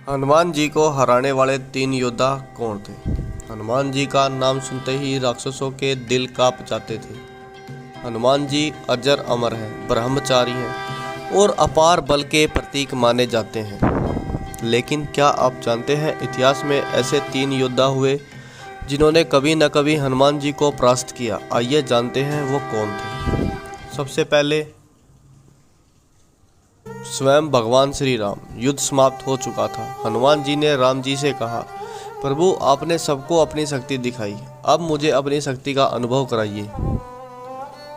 हनुमान जी को हराने वाले 3 योद्धा कौन थे? हनुमान जी का नाम सुनते ही राक्षसों के दिल कांप जाते थे। हनुमान जी अजर अमर हैं, ब्रह्मचारी हैं और अपार बल के प्रतीक माने जाते हैं। लेकिन क्या आप जानते हैं इतिहास में ऐसे 3 योद्धा हुए जिन्होंने कभी न कभी हनुमान जी को परास्त किया। आइए जानते हैं वो कौन थे। सबसे पहले स्वयं भगवान श्री राम। युद्ध समाप्त हो चुका था। हनुमान जी ने राम जी से कहा, प्रभु आपने सबको अपनी शक्ति दिखाई, अब मुझे अपनी शक्ति का अनुभव कराइए।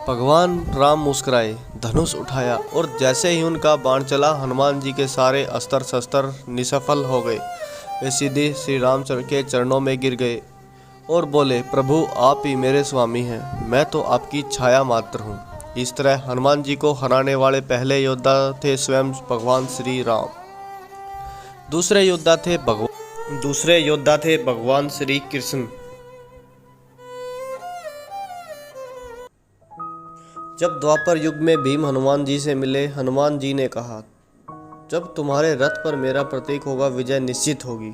भगवान राम मुस्कुराए, धनुष उठाया और जैसे ही उनका बाण चला हनुमान जी के सारे अस्त्र शस्त्र निष्फल हो गए। वे सीधे श्री रामचंद्र के चरणों में गिर गए और बोले, प्रभु आप ही मेरे स्वामी हैं, मैं तो आपकी छाया मात्र हूँ। इस तरह हनुमान जी को हराने वाले पहले योद्धा थे स्वयं भगवान श्री राम। दूसरे योद्धा थे भगवान श्री कृष्ण। जब द्वापर युग में भीम हनुमान जी से मिले, हनुमान जी ने कहा, जब तुम्हारे रथ पर मेरा प्रतीक होगा विजय निश्चित होगी।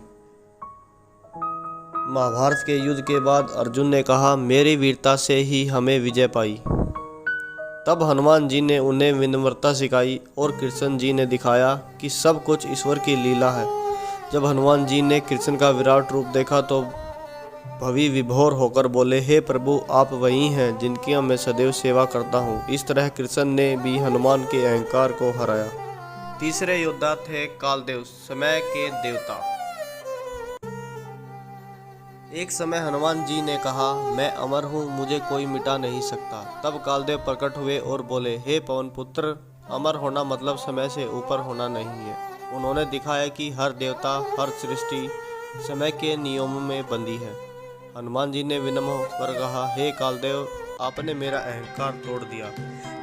महाभारत के युद्ध के बाद अर्जुन ने कहा, मेरी वीरता से ही हमें विजय पाई। तब हनुमान जी ने उन्हें विनम्रता सिखाई और कृष्ण जी ने दिखाया कि सब कुछ ईश्वर की लीला है। जब हनुमान जी ने कृष्ण का विराट रूप देखा तो भवि विभोर होकर बोले, हे प्रभु आप वही हैं जिनकी मैं सदैव सेवा करता हूँ। इस तरह कृष्ण ने भी हनुमान के अहंकार को हराया। तीसरे योद्धा थे कालदेव, समय के देवता। एक समय हनुमान जी ने कहा, मैं अमर हूँ, मुझे कोई मिटा नहीं सकता। तब कालदेव प्रकट हुए और बोले, हे पवन पुत्र, अमर होना मतलब समय से ऊपर होना नहीं है। उन्होंने दिखाया कि हर देवता, हर सृष्टि समय के नियमों में बंधी है। हनुमान जी ने विनम्र होकर कहा, हे कालदेव आपने मेरा अहंकार तोड़ दिया।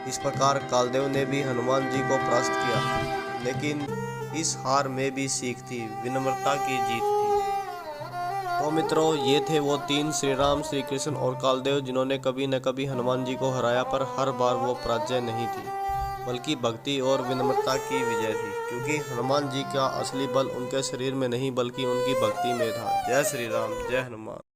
इस प्रकार कालदेव ने भी हनुमान जी को परास्त किया। लेकिन इस हार में भी सीख थी, विनम्रता की जीत थी। तो मित्रों, ये थे वो 3 श्री राम, श्री कृष्ण और कालदेव जिन्होंने कभी न कभी हनुमान जी को हराया, पर हर बार वो पराजय नहीं थी बल्कि भक्ति और विनम्रता की विजय थी। क्योंकि हनुमान जी का असली बल उनके शरीर में नहीं बल्कि उनकी भक्ति में था। जय श्री राम, जय हनुमान।